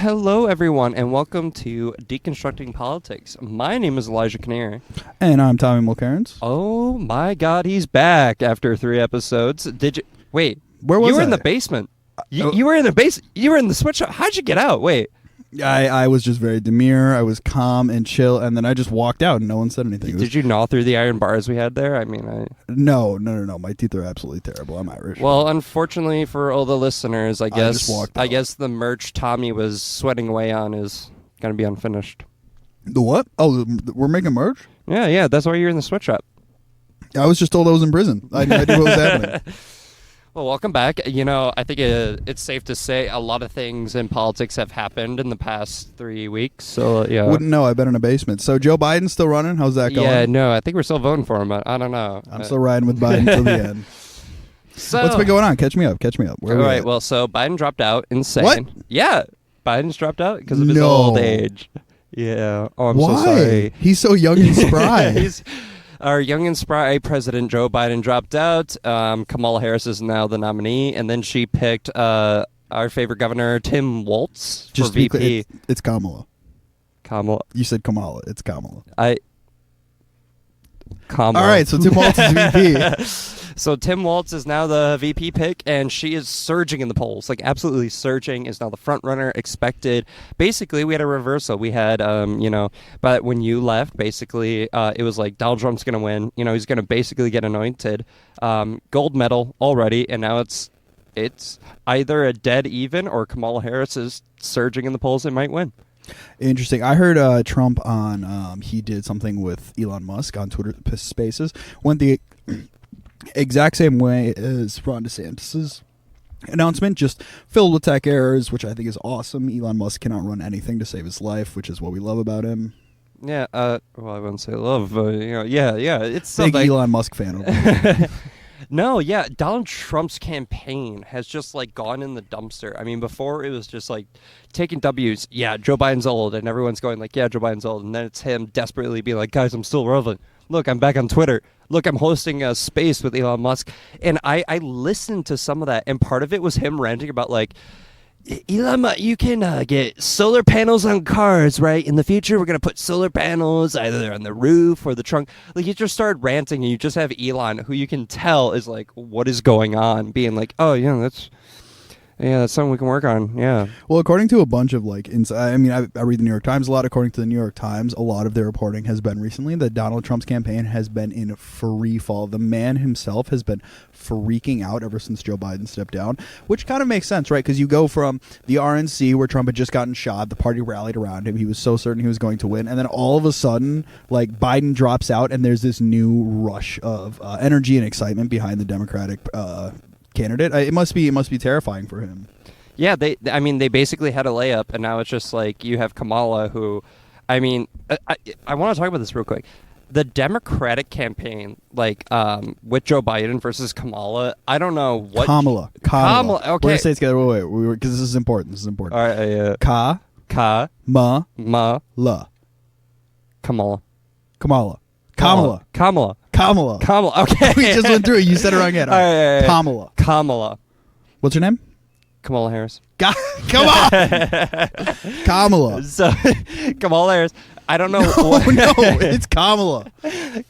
Hello, everyone, and welcome to Deconstructing Politics. My name is Elijah Kinnear. And I'm Tommy Mulcairns. Oh my God, he's back after 3 episodes. Did you wait? Where was you? Were I? in the basement. You were in the base. You were in the sweatshop. How'd you get out? Wait. I was just very demure. I was calm and chill, and then I just walked out, and no one said anything. Did you gnaw through the iron bars we had there? I mean, No. My teeth are absolutely terrible. I'm Irish. Well, unfortunately for all the listeners, I guess the merch Tommy was sweating away on is going to be unfinished. The what? Oh, we're making merch? Yeah. That's why you're in the sweatshop. I was just told I was in prison. I had no idea what was happening. Well, welcome back. You know, I think it's safe to say a lot of things in politics have happened in the past 3 weeks. So, yeah. Wouldn't know. I've been in a basement. So, Joe Biden's still running? How's that going? Yeah, no, I think we're still voting for him, but I don't know. I'm still riding with Biden till the end. So, what's been going on? Catch me up. All right, well, so Biden dropped out. Insane. What? Yeah, Biden's dropped out because of his old age. Yeah. Oh, I'm so sorry. He's so young and spry. Our young and spry President Joe Biden dropped out. Kamala Harris is now the nominee, and then she picked our favorite governor, Tim Walz, for VP. It's Kamala. Kamala. You said Kamala. It's Kamala. Kamala. All right, so Tim Walz is VP. So Tim Walz is now the VP pick, and she is surging in the polls, like absolutely surging, is now the front runner, expected. Basically, we had a reversal. We had, but when you left, basically, it was like Donald Trump's going to win. You know, he's going to basically get anointed. Gold medal already, and now it's either a dead even or Kamala Harris is surging in the polls and might win. Interesting. I heard Trump on, he did something with Elon Musk on Twitter Spaces, went the exact same way as Ron DeSantis's announcement, just filled with tech errors, which I think is awesome. Elon Musk cannot run anything to save his life, which is what we love about him. Yeah, well, I wouldn't say love, but, yeah, it's big something. Elon Musk fan. No, yeah, Donald Trump's campaign has just, like, gone in the dumpster. I mean, before it was just, like, taking W's. Yeah, Joe Biden's old, and everyone's going, like, yeah, Joe Biden's old. And then it's him desperately being like, guys, I'm still relevant. Look, I'm back on Twitter. Look, I'm hosting a space with Elon Musk. And I listened to some of that, and part of it was him ranting about, like, Elon, you can get solar panels on cars, right? In the future, we're going to put solar panels either on the roof or the trunk. Like, you just started ranting, and you just have Elon, who you can tell is like, what is going on? Being like, oh, yeah, that's something we can work on. Yeah. Well, according to a bunch of I read the New York Times a lot. According to the New York Times, a lot of their reporting has been recently that Donald Trump's campaign has been in free fall. The man himself has been freaking out ever since Joe Biden stepped down, which kind of makes sense, right? Because you go from the RNC where Trump had just gotten shot, the party rallied around him, he was so certain he was going to win, and then all of a sudden, like, Biden drops out, and there's this new rush of energy and excitement behind the Democratic candidate. It must be terrifying for him. Yeah, they basically had a layup, and now it's just like you have Kamala, who, I want to talk about this real quick. The Democratic campaign, like, with Joe Biden versus Kamala, I don't know what. Kamala. Okay. We're gonna say it together. Wait, because this is important. All right. Ma. La. Kamala. Okay. We just went through it. You said it wrong again. Right. Kamala. What's her name? Kamala Harris. Come on. Kamala. So, Kamala Harris. I don't know. No, it's Kamala.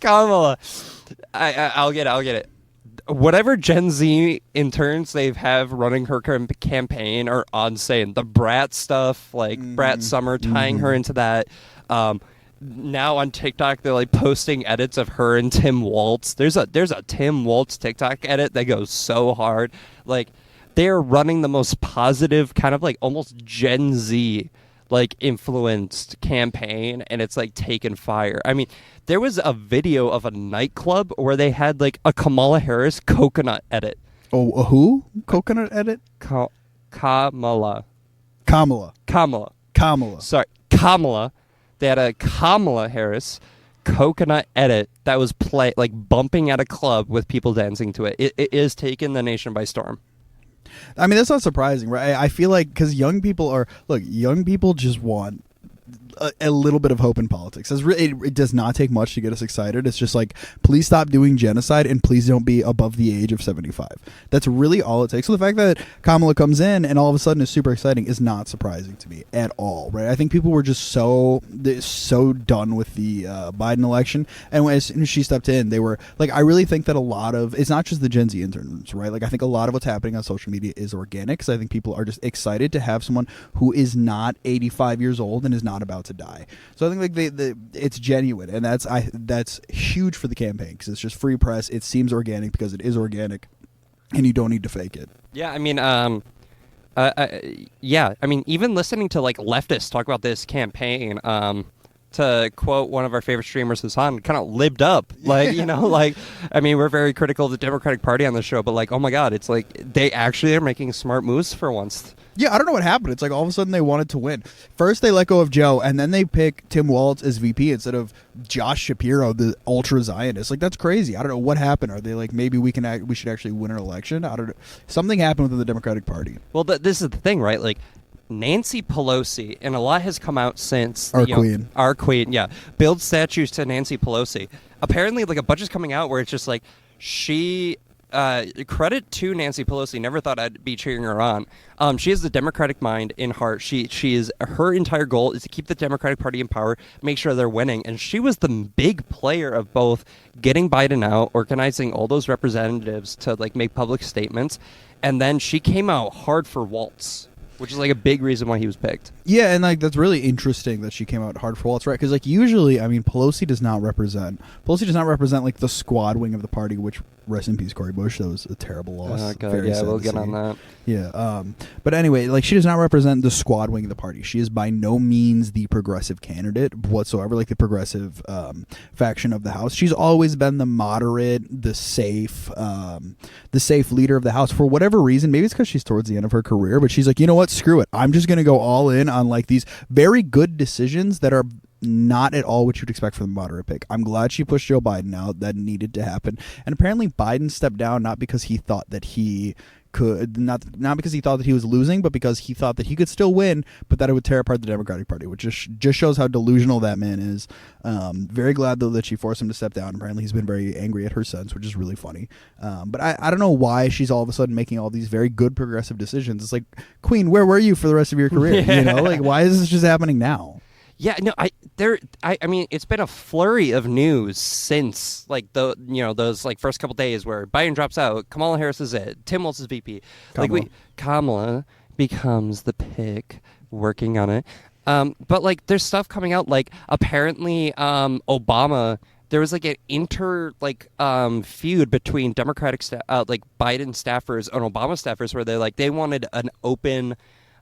Kamala. I'll get it. Whatever Gen Z interns they have running her campaign are insane. The Brat stuff, like Brat Summer, tying her into that. Now on TikTok, they're like posting edits of her and Tim Walz. There's a Tim Walz TikTok edit that goes so hard. Like, they're running the most positive, kind of like almost Gen Z like influenced campaign, and it's like taken fire. I mean, there was a video of a nightclub where they had like a Kamala Harris coconut edit. Oh, a who? Coconut edit? Kamala. Sorry, Kamala. They had a Kamala Harris coconut edit that was bumping at a club with people dancing to it. It is taking the nation by storm. I mean, that's not surprising, right? I feel like because young people just want a little bit of hope in politics. It does not take much to get us excited. It's just like, please stop doing genocide and please don't be above the age of 75. That's really all it takes. So the fact that Kamala comes in and all of a sudden is super exciting is not surprising to me at all, right? I think people were just so done with the Biden election, and as soon as she stepped in, they were like, I really think that a lot of, it's not just the Gen Z interns, right? Like, I think a lot of what's happening on social media is organic, because I think people are just excited to have someone who is not 85 years old and is not about to die. So I think like it's genuine, and that's huge for the campaign, because it's just free press. It seems organic because it is organic, and you don't need to fake it. Yeah, I mean, yeah, I mean, even listening to like leftists talk about this campaign, to quote one of our favorite streamers, Hassan, kind of lived up. Like, you know, like, I mean, we're very critical of the Democratic Party on the show, but like, oh my God, it's like they actually are making smart moves for once. Yeah, I don't know what happened. It's like all of a sudden they wanted to win. First they let go of Joe, and then they pick Tim Walz as VP instead of Josh Shapiro, the ultra Zionist. Like, that's crazy. I don't know what happened. Are they like, maybe we should actually win an election? I don't know. Something happened within the Democratic Party. Well, this is the thing, right? Like, Nancy Pelosi, and a lot has come out since our queen, yeah, build statues to Nancy Pelosi. Apparently, like, a bunch is coming out where it's just like she. Credit to Nancy Pelosi. Never thought I'd be cheering her on. She has the Democratic mind in heart. She is, her entire goal is to keep the Democratic Party in power, make sure they're winning. And she was the big player of both getting Biden out, organizing all those representatives to like make public statements, and then she came out hard for Walz, which is like a big reason why he was picked. Yeah, and like that's really interesting that she came out hard for Walz, right? Because like usually, I mean, Pelosi does not represent like the squad wing of the party, which, rest in peace, Cori Bush. That was a terrible loss. Oh, God, yeah, we'll get on that. Yeah, but anyway, like she does not represent the squad wing of the party. She is by no means the progressive candidate whatsoever, like the progressive faction of the House. She's always been the moderate, the safe leader of the House for whatever reason. Maybe it's because she's towards the end of her career, but she's like, you know what, screw it. I'm just going to go all in on like these very good decisions that are not at all what you'd expect from the moderate pick. I'm glad she pushed Joe Biden out. That needed to happen. And apparently Biden stepped down not because he thought that he could, not because he thought that he was losing, but because he thought that he could still win, but that it would tear apart the Democratic Party, which just shows how delusional that man is. Very glad, though, that she forced him to step down. Apparently he's been very angry at her since, which is really funny. But I don't know why she's all of a sudden making all these very good progressive decisions. It's like, Queen, where were you for the rest of your career? Yeah. You know, like, why is this just happening now? Yeah, no, I mean, it's been a flurry of news since like those like first couple days where Biden drops out, Kamala Harris is it, Tim Walz is VP, Kamala becomes the pick, working on it. But like, there's stuff coming out like apparently Obama. There was like an feud between Democratic like Biden staffers and Obama staffers where they wanted an open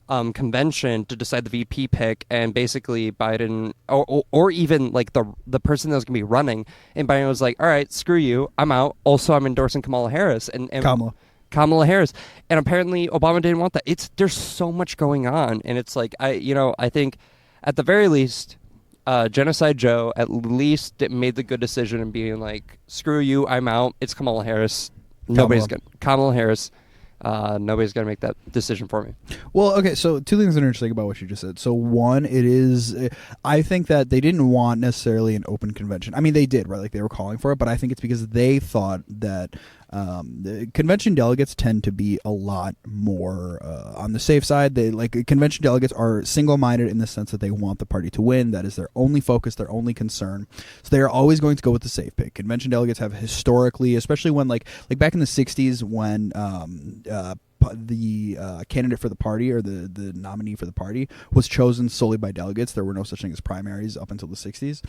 convention to decide the VP pick, and basically Biden or even like the person that was gonna be running, and Biden was like, all right, screw you, I'm out. Also, I'm endorsing Kamala Harris and Kamala Harris, and apparently Obama didn't want that. There's so much going on, and it's like I think at the very least, Genocide Joe at least made the good decision in being like, screw you, I'm out. It's Kamala Harris. Kamala Harris. Nobody's going to make that decision for me. Well, okay, so two things that are interesting about what you just said. So one, I think that they didn't want necessarily an open convention. I mean, they did, right? Like they were calling for it, but I think it's because they thought that the convention delegates tend to be a lot more on the safe side. Convention delegates are single-minded in the sense that they want the party to win. That is their only focus, their only concern. So they are always going to go with the safe pick. Convention delegates have historically, especially when like back in the 60s when the candidate for the party or the nominee for the party was chosen solely by delegates. There were no such thing as primaries up until the 60s.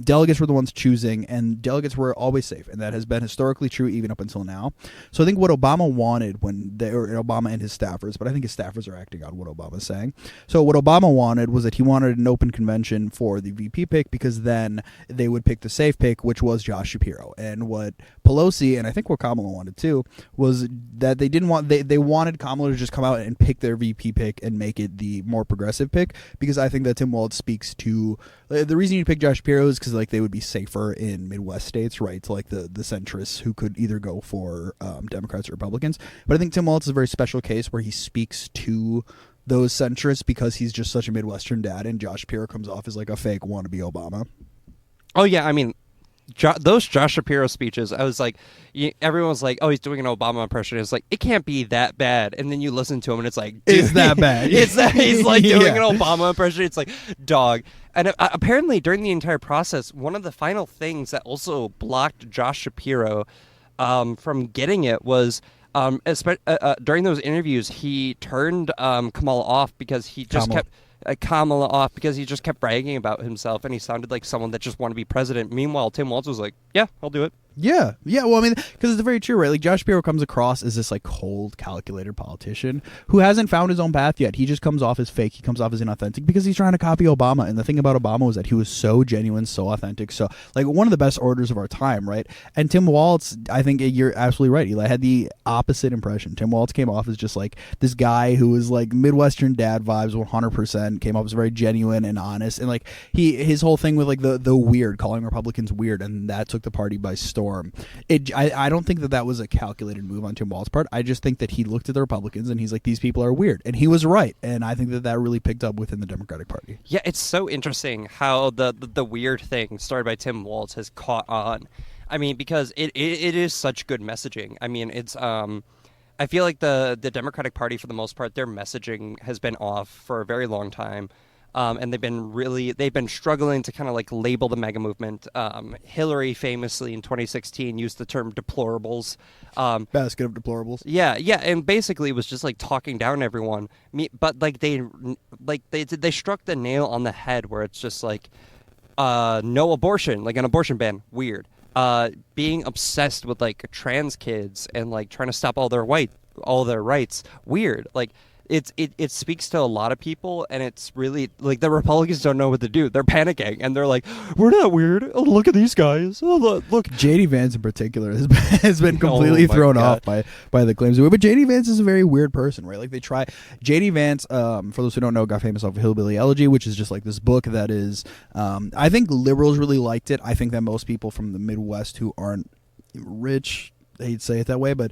Delegates were the ones choosing, and delegates were always safe, and that has been historically true even up until now. So I think what Obama wanted Obama and his staffers, but I think his staffers are acting on what Obama's saying. So what Obama wanted was that he wanted an open convention for the VP pick, because then they would pick the safe pick, which was Josh Shapiro. And what Pelosi, and I think what Kamala wanted too, was that they didn't want, they they wanted Kamala to just come out and pick their VP pick and make it the more progressive pick, because I think that Tim Walz speaks to the reason you pick Josh Shapiro is because like they would be safer in Midwest states, right? To like the centrists who could either go for Democrats or Republicans. But I think Tim Walz is a very special case where he speaks to those centrists because he's just such a Midwestern dad, and Josh Shapiro comes off as like a fake wannabe Obama. Oh yeah, I mean, those Josh Shapiro speeches, I was like, everyone was like, oh, he's doing an Obama impression. It's like, it can't be that bad. And then you listen to him and it's like, dude, it's that bad. He's like doing an Obama impression. It's like, dog. And apparently during the entire process, one of the final things that also blocked Josh Shapiro from getting it was during those interviews, he turned Kamala off because he just kept Kamala off because he just kept bragging about himself, and he sounded like someone that just wanted to be president. Meanwhile, Tim Walz was like, yeah, I'll do it. Yeah. Well, I mean, because it's very true, right? Like, Josh Shapiro comes across as this, like, cold, calculated politician who hasn't found his own path yet. He just comes off as fake. He comes off as inauthentic because he's trying to copy Obama. And the thing about Obama was that he was so genuine, so authentic. So, like, one of the best orators of our time, right? And Tim Walz, I think you're absolutely right, Eli, had the opposite impression. Tim Walz came off as just, like, this guy who was, like, Midwestern dad vibes 100%, came off as very genuine and honest. And, like, his whole thing with, like, the weird, calling Republicans weird, and that took the party by storm. I don't think that was a calculated move on Tim Walz's part. I just think that he looked at the Republicans and he's like, these people are weird. And he was right. And I think that really picked up within the Democratic Party. Yeah, it's so interesting how the weird thing started by Tim Walz has caught on. I mean, because it is such good messaging. I mean, it's I feel like the Democratic Party, for the most part, their messaging has been off for a very long time. And they've been struggling to kind of like label the MAGA movement. Hillary famously in 2016 used the term deplorables. Basket of deplorables. Yeah, and basically it was just like talking down everyone. But like they struck the nail on the head where it's just like no abortion, like an abortion ban, weird. Being obsessed with like trans kids and like trying to stop all their rights, weird. Like it speaks to a lot of people, and it's really like the Republicans don't know what to do. They're panicking, and they're like, "We're not weird. Oh, look at these guys. Oh, look." JD Vance in particular has been completely thrown off by the claims. But JD Vance is a very weird person, right? Like they try JD Vance. For those who don't know, got famous off of Hillbilly Elegy, which is just like this book that is. I think liberals really liked it. I think that most people from the Midwest who aren't rich. I hate to say it that way, but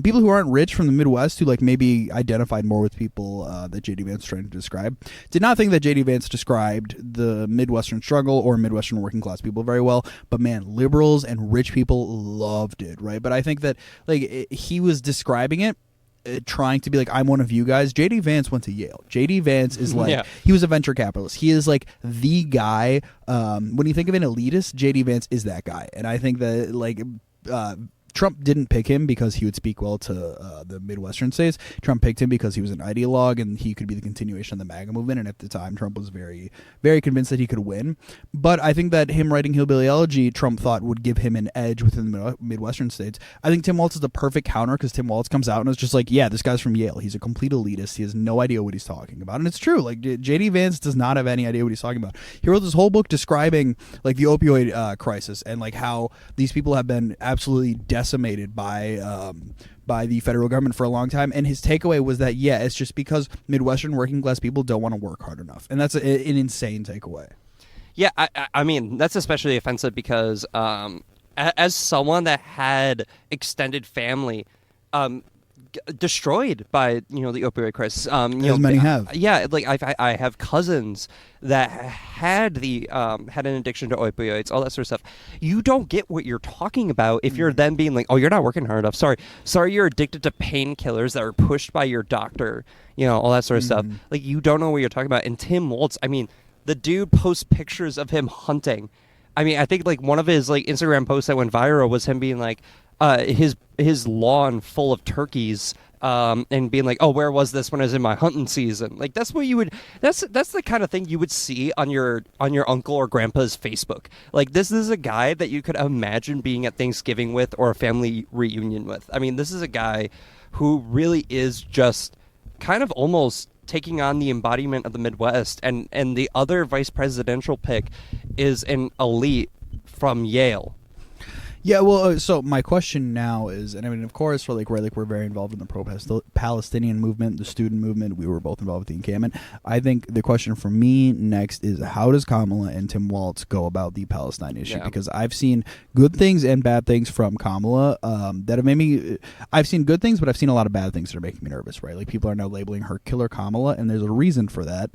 people who aren't rich from the Midwest who like maybe identified more with people that J.D. Vance was trying to describe did not think that J.D. Vance described the Midwestern struggle or Midwestern working class people very well. But man, liberals and rich people loved it, right? But I think that like he was describing it trying to be like, I'm one of you guys. J.D. Vance went to Yale. J.D. Vance is like, he was a venture capitalist. He is like the guy. When you think of an elitist, J.D. Vance is that guy. And I think that like Trump didn't pick him because he would speak well to the Midwestern states. Trump picked him because he was an ideologue and he could be the continuation of the MAGA movement. And at the time, Trump was very, very convinced that he could win. But I think that him writing Hillbilly Elegy, Trump thought would give him an edge within the Midwestern states. I think Tim Walz is the perfect counter because Tim Walz comes out and is just like, yeah, this guy's from Yale. He's a complete elitist. He has no idea what he's talking about. And it's true. Like J.D. Vance does not have any idea what he's talking about. He wrote this whole book describing like the opioid crisis and like how these people have been absolutely decimated by the federal government for a long time. And his takeaway was that, yeah, it's just because Midwestern working class people don't want to work hard enough. And that's an insane takeaway. Yeah, I mean, that's especially offensive because as someone that had extended family destroyed by the opioid crisis, as many have. Yeah, like I have cousins that had an addiction to opioids, all that sort of stuff. You don't get what you're talking about if you're then being like, oh, you're not working hard enough. Sorry, you're addicted to painkillers that are pushed by your doctor. All that sort of stuff. Like you don't know what you're talking about. And Tim Walz, I mean, the dude posts pictures of him hunting. I mean, I think like one of his like Instagram posts that went viral was him being like, his lawn full of turkeys, and being like, oh, where was this when I was in my hunting season? Like that's what you would. That's the kind of thing you would see on your uncle or grandpa's Facebook. Like this is a guy that you could imagine being at Thanksgiving with or a family reunion with. I mean, this is a guy who really is just kind of almost taking on the embodiment of the Midwest, and the other vice presidential pick is an elite from Yale. Yeah, well, so my question now is, and I mean, of course, we're very involved in the pro-Palestinian movement, the student movement. We were both involved with the encampment. I think the question for me next is, how does Kamala and Tim Walz go about the Palestine issue? Yeah. Because I've seen good things and bad things from Kamala that have made me. I've seen good things, but I've seen a lot of bad things that are making me nervous. Right, like people are now labeling her Killer Kamala, and there's a reason for that.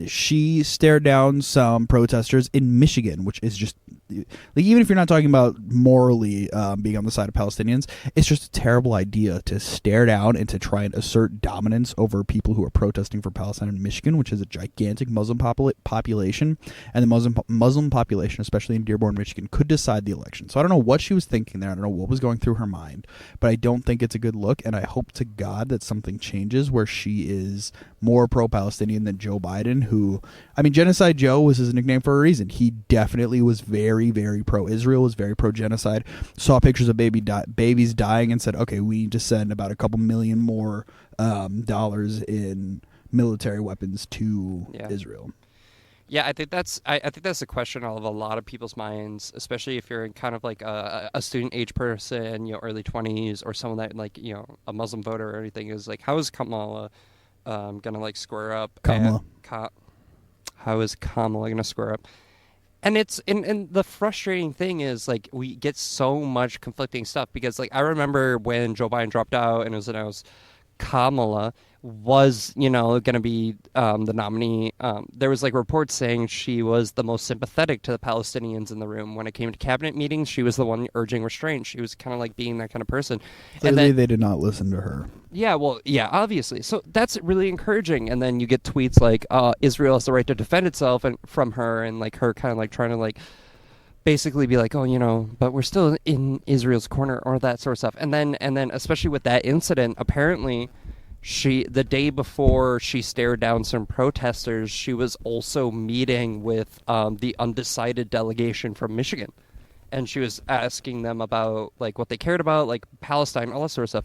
She stared down some protesters in Michigan, which is just like, even if you're not talking about morally being on the side of Palestinians, it's just a terrible idea to stare down and to try and assert dominance over people who are protesting for Palestine in Michigan, which is a gigantic Muslim population, and the Muslim population, especially in Dearborn, Michigan, could decide the election. So I don't know what she was thinking there. I don't know what was going through her mind, but I don't think it's a good look, and I hope to God that something changes where she is more pro-Palestinian than Joe Biden, who, I mean, Genocide Joe was his nickname for a reason. He definitely was very, very pro-Israel, was very pro-genocide, saw pictures of babies dying and said, okay, we need to send about a couple million more dollars in military weapons to Israel. Yeah, I think that's a question of a lot of people's minds, especially if you're in kind of like a student age person, early 20s, or someone that like a Muslim voter or anything, is like, how is Kamala gonna like square up? How is Kamala gonna square up? And and the frustrating thing is, like, we get so much conflicting stuff because, like, I remember when Joe Biden dropped out and it was announced Kamala was, going to be the nominee. There was like reports saying she was the most sympathetic to the Palestinians in the room. When it came to cabinet meetings, she was the one urging restraint. She was kind of like being that kind of person. Clearly, they did not listen to her. Yeah, well, yeah, obviously. So that's really encouraging. And then you get tweets like, Israel has the right to defend itself, and from her, and like her kind of like trying to like basically be like, oh, but we're still in Israel's corner, or that sort of stuff. And then especially with that incident, apparently the day before she stared down some protesters, she was also meeting with the undecided delegation from Michigan. And she was asking them about like what they cared about, like Palestine, all that sort of stuff.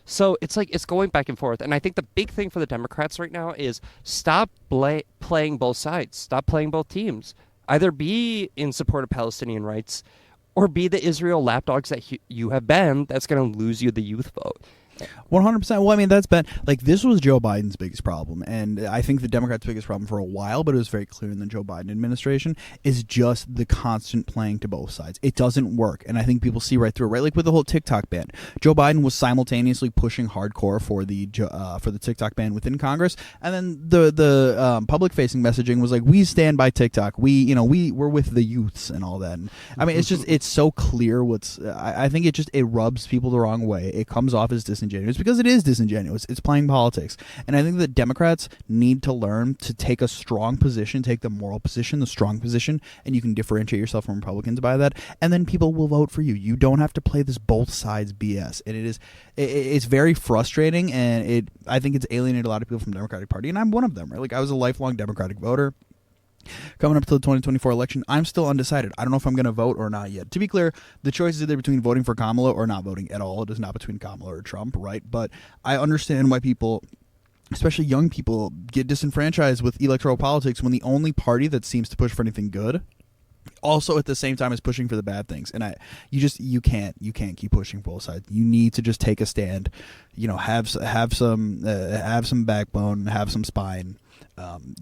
So it's like it's going back and forth. And I think the big thing for the Democrats right now is stop playing both sides. Stop playing both teams. Either be in support of Palestinian rights or be the Israel lapdogs that you have been. That's going to lose you the youth vote. 100%. Well, I mean, that's been like, this was Joe Biden's biggest problem, and I think the Democrats' biggest problem for a while, but it was very clear in the Joe Biden administration, is just the constant playing to both sides. It doesn't work, and I think people see right through it, right? Like with the whole TikTok ban, Joe Biden was simultaneously pushing hardcore for the TikTok ban within Congress, and then the public-facing messaging was like, we stand by TikTok, we're with the youths and all that. And, I mean, it's so clear I think it rubs people the wrong way. It comes off as disingenuous because it is disingenuous. It's playing politics. And I think that Democrats need to learn to take a strong position, take the moral position, the strong position, and you can differentiate yourself from Republicans by that, and then people will vote for you. You don't have to play this both sides BS. And it's very frustrating, and I think it's alienated a lot of people from the Democratic Party, and I'm one of them, right? Like, I was a lifelong Democratic voter. Coming up to the 2024 election, I'm still undecided. I don't know if I'm going to vote or not yet. To be clear, the choice is either between voting for Kamala or not voting at all. It is not between Kamala or Trump, right? But I understand why people, especially young people, get disenfranchised with electoral politics when the only party that seems to push for anything good also at the same time is pushing for the bad things. And you can't keep pushing both sides. You need to just take a stand. Have some backbone, have some spine.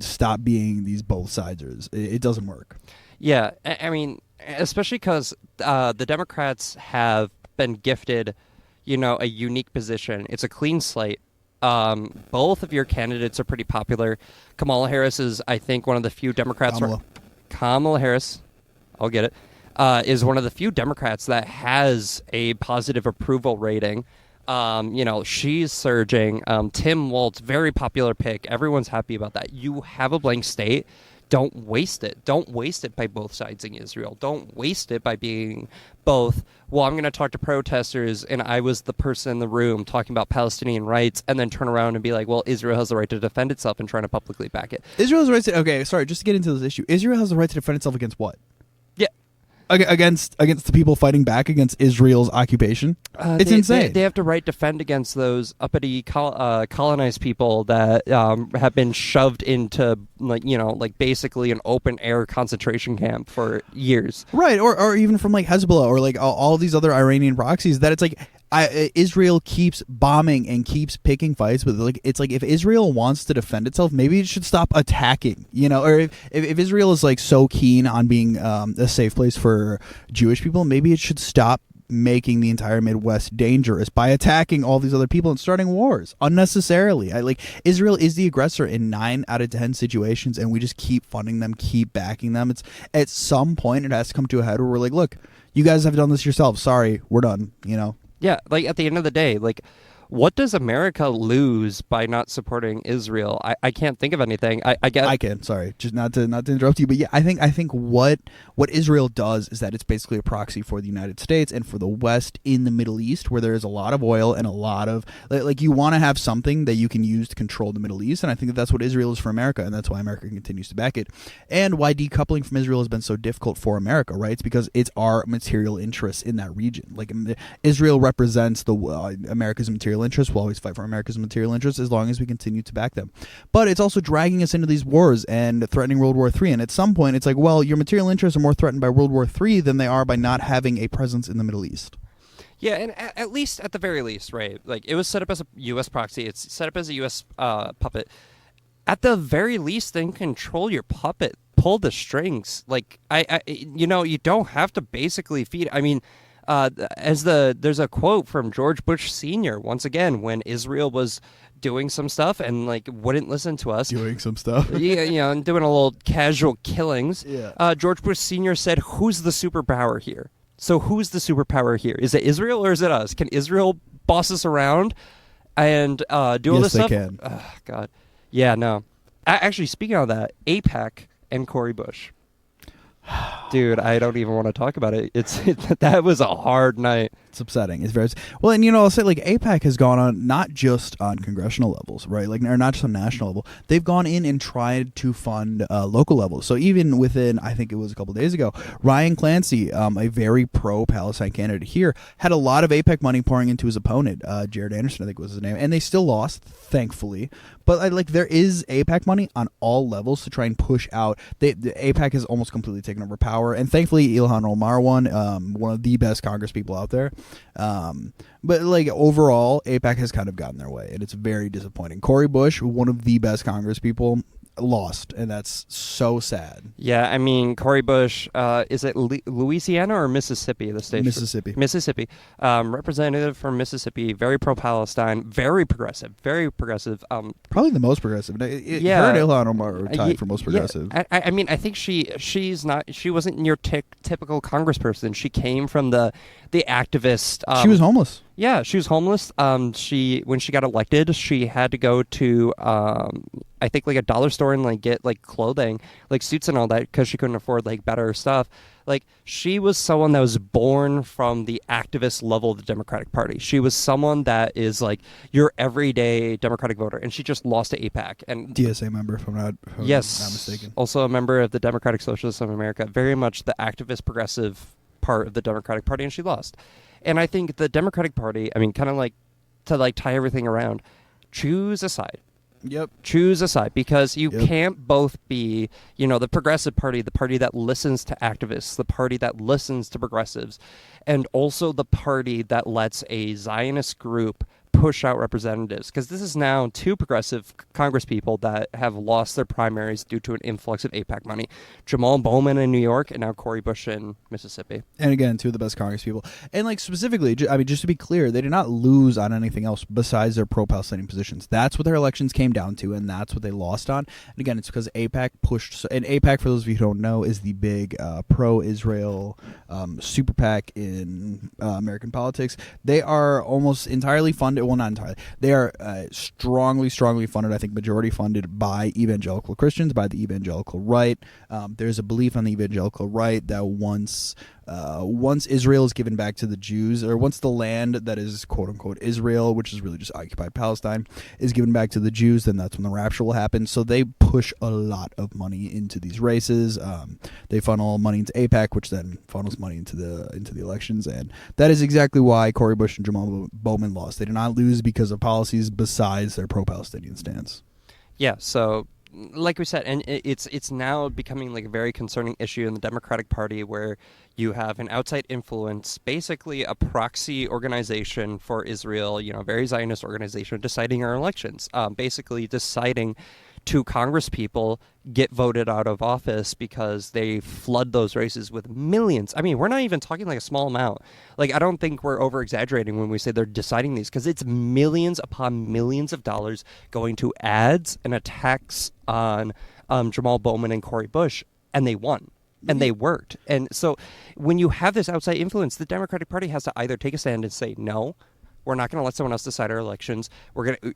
Stop being these both siders. It doesn't work. Yeah, I mean, especially because the Democrats have been gifted, a unique position. It's a clean slate. Both of your candidates are pretty popular. Kamala Harris is, I think, one of the few Democrats. Kamala Harris, I'll get it, is one of the few Democrats that has a positive approval rating. She's surging. Tim Walz, very popular pick. Everyone's happy about that. You have a blank state. Don't waste it. Don't waste it by both siding Israel. Don't waste it by being both, well, I'm going to talk to protesters, and I was the person in the room talking about Palestinian rights, and then turn around and be like, well, Israel has the right to defend itself, and trying to publicly back it. Israel has the right to, okay, sorry, just to get into this issue. Israel has the right to defend itself against what? Yeah. against the people fighting back against Israel's occupation. It's insane. They have to defend against those uppity colonized people that have been shoved into basically an open air concentration camp for years. Right, or even from like Hezbollah or like all these other Iranian proxies. That it's like Israel keeps bombing and keeps picking fights, but like it's like if Israel wants to defend itself, maybe it should stop attacking, or if Israel is like so keen on being a safe place for Jewish people, maybe it should stop making the entire Midwest dangerous by attacking all these other people and starting wars unnecessarily. Israel is the aggressor in 9 out of 10 situations, and we just keep funding them, keep backing them. It's at some point it has to come to a head where we're like, look, you guys have done this yourselves. Sorry, we're done. Yeah, like at the end of the day, like, what does America lose by not supporting Israel? I can't think of anything. I get. I can. Sorry, just not to interrupt you, but yeah, I think what Israel does is that it's basically a proxy for the United States and for the West in the Middle East, where there is a lot of oil and a lot of like you want to have something that you can use to control the Middle East, and I think that's what Israel is for America, and that's why America continues to back it, and why decoupling from Israel has been so difficult for America. Right? It's because it's our material interests in that region. Like Israel represents America's material interests. We'll always fight for America's material interests as long as we continue to back them. But it's also dragging us into these wars and threatening World War III. And at some point, it's like, well, your material interests are more threatened by World War III than they are by not having a presence in the Middle East. Yeah, and at the very least, right? Like, it was set up as a U.S. proxy. It's set up as a U.S. Puppet. At the very least, then control your puppet. Pull the strings. Like, you don't have to basically feed. I mean, there's a quote from George Bush Sr. once again when Israel was doing some stuff and like wouldn't listen to us. Doing some stuff. Yeah, and doing a little casual killings. Yeah. George Bush Sr. said, "Who's the superpower here?" So who's the superpower here? Is it Israel or is it us? Can Israel boss us around and do all this stuff? Yes, they can. Oh, God. Yeah, no. Actually, speaking of that, AIPAC and Cori Bush. Dude, I don't even want to talk about it. That was a hard night. It's upsetting. It's very well, and I'll say like AIPAC has gone on not just on congressional levels, right? Like, or not just on national level. They've gone in and tried to fund local levels. So even within, I think it was a couple days ago, Ryan Clancy, a very pro-Palestine candidate here, had a lot of AIPAC money pouring into his opponent, Jared Anderson, I think was his name, and they still lost, thankfully. But there is AIPAC money on all levels to try and push out. The AIPAC has almost completely taken over power, and thankfully Ilhan Omar won, one of the best Congress people out there. But like overall, AIPAC has kind of gotten their way, and it's very disappointing. Cori Bush, one of the best Congress people, lost, and that's so sad. Yeah, I mean, Cori Bush, is it Louisiana or Mississippi, the state? Mississippi. Representative from Mississippi, very pro-Palestine, very progressive. Probably the most progressive. Her and Ilhan Omar are tied for most progressive. Yeah. I mean, I think she wasn't your typical congressperson. She came from the activist. She was homeless. Yeah, she was homeless. When she got elected, she had to go to I think like a dollar store and like get like clothing, like suits and all that, because she couldn't afford like better stuff. Like, she was someone that was born from the activist level of the Democratic Party. She was someone that is like your everyday Democratic voter, and she just lost to AIPAC. And DSA member, if I'm not mistaken. Also a member of the Democratic Socialists of America, very much the activist progressive part of the Democratic Party, and she lost. And I think the Democratic Party, I mean, kind of like to like tie everything around, choose a side. Yep. Choose a side, because you can't both be, the progressive party, the party that listens to activists, the party that listens to progressives, and also the party that lets a Zionist group push out representatives, because this is now 2 progressive Congress people that have lost their primaries due to an influx of AIPAC money. Jamal Bowman in New York, and now Cori Bush in Mississippi. And again, 2 of the best Congress people. And like specifically, I mean, just to be clear, they did not lose on anything else besides their pro-Palestinian positions. That's what their elections came down to, and that's what they lost on. And again, it's because AIPAC pushed. And AIPAC, for those of you who don't know, is the big pro-Israel super PAC in American politics. They are almost entirely funded. Well, not entirely. They are strongly funded, I think majority funded by evangelical Christians, by the evangelical right. There's a belief on the evangelical right that once once Israel is given back to the Jews, or once the land that is quote unquote Israel, which is really just occupied Palestine, is given back to the Jews, then that's when the rapture will happen. So they push a lot of money into these races. They funnel money into AIPAC, which then funnels money into the elections, and that is exactly why Cori Bush and Jamal Bowman lost. They did not lose because of policies besides their pro-Palestinian stance. Yeah, so like we said, and it's now becoming like a very concerning issue in the Democratic Party, where you have an outside influence, basically a proxy organization for Israel, a very Zionist organization, deciding our elections, basically deciding two Congress people get voted out of office because they flood those races with millions. I mean, we're not even talking like a small amount. Like, I don't think we're over-exaggerating when we say they're deciding these, because it's millions upon millions of dollars going to ads and attacks on Jamal Bowman and Cori Bush, and they won. And they worked. And so when you have this outside influence, the Democratic Party has to either take a stand and say, no, we're not going to let someone else decide our elections.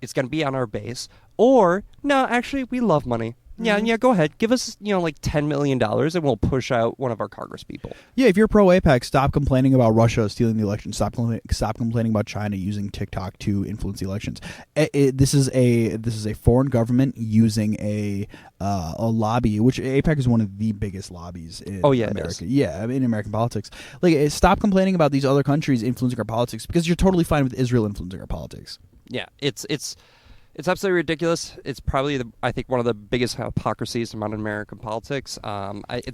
It's going to be on our base. Or, no, actually, we love money. Yeah, go ahead. Give us, like $10 million, and we'll push out one of our Congress people. Yeah, if you're pro-AIPAC, stop complaining about Russia stealing the election. Stop complaining about China using TikTok to influence the elections. This is a foreign government using a lobby, which AIPAC is one of the biggest lobbies in America. Yeah, in American politics. Like, stop complaining about these other countries influencing our politics, because you're totally fine with Israel influencing our politics. Yeah, it's absolutely ridiculous. It's probably, I think, one of the biggest hypocrisies in modern American politics.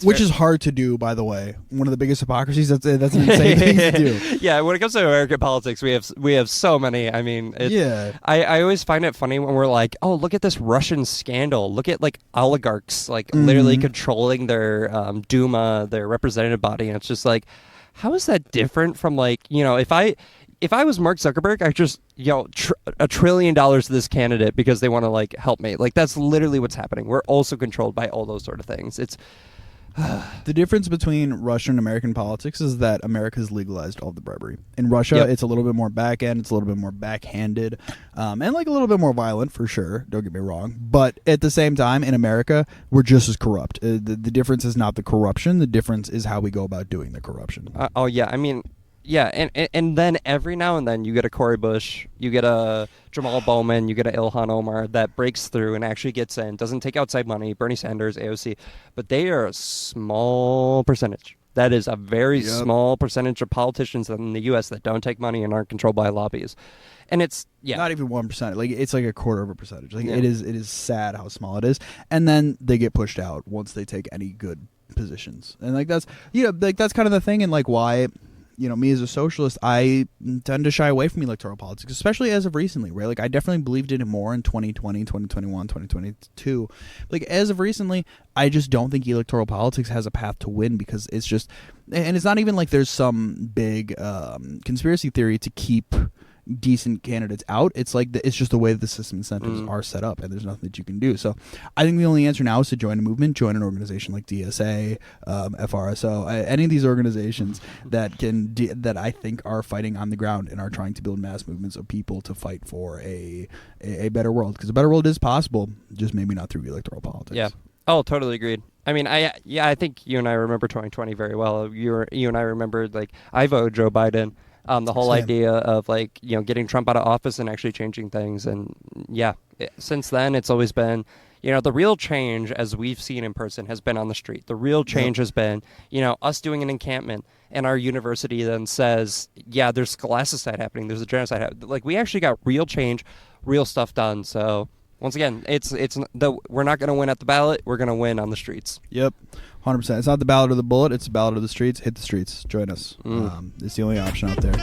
Which is hard to do, by the way. One of the biggest hypocrisies. That's an insane thing to do. Yeah, when it comes to American politics, we have so many. I mean, I always find it funny when we're like, oh, look at this Russian scandal. Look at like oligarchs literally controlling their Duma, their representative body, and it's just like, how is that different from if I was Mark Zuckerberg, I just $1 trillion to this candidate because they want to help me. That's literally what's happening. We're also controlled by all those sort of things. It's the difference between Russian and American politics is that America's legalized all the bribery. In Russia, It's a little bit more back end, it's a little bit more backhanded, and a little bit more violent for sure. Don't get me wrong, but at the same time, in America, we're just as corrupt. The difference is not the corruption; the difference is how we go about doing the corruption. Yeah, and then every now and then you get a Cori Bush, you get a Jamal Bowman, you get a Ilhan Omar that breaks through and actually gets in, doesn't take outside money, Bernie Sanders, AOC, but they are a small percentage. That is a very small percentage of politicians in the U.S. that don't take money and aren't controlled by lobbies. And it's, not even 1%. It's like a quarter of a percentage. It is sad how small it is. And then they get pushed out once they take any good positions. And that's kind of the thing, and why... me as a socialist, I tend to shy away from electoral politics, especially as of recently, right? I definitely believed in it more in 2020, 2021, 2022. As of recently, I just don't think electoral politics has a path to win, because it's just, and it's not even there's some big conspiracy theory to keep decent candidates out. It's it's just the way that the system incentives are set up, and there's nothing that you can do. So I think the only answer now is to join a movement, join an organization like DSA, FRSO, any of these organizations that that I think are fighting on the ground and are trying to build mass movements of people to fight for a better world, because a better world is possible, just maybe not through electoral politics. Yeah. Oh, totally agreed. I mean, I think you and I remember 2020 very well. You and I remember, I voted Joe Biden. The whole idea of getting Trump out of office and actually changing things. And since then, it's always been, the real change, as we've seen in person, has been on the street. The real change has been, us doing an encampment, and our university then says, there's scholasticide happening, there's a genocide happening. We actually got real change, real stuff done. So once again, we're not going to win at the ballot. We're going to win on the streets. Yep. 100%. It's not the ballot or the bullet. It's the ballot or the streets. Hit the streets. Join us. It's the only option out there.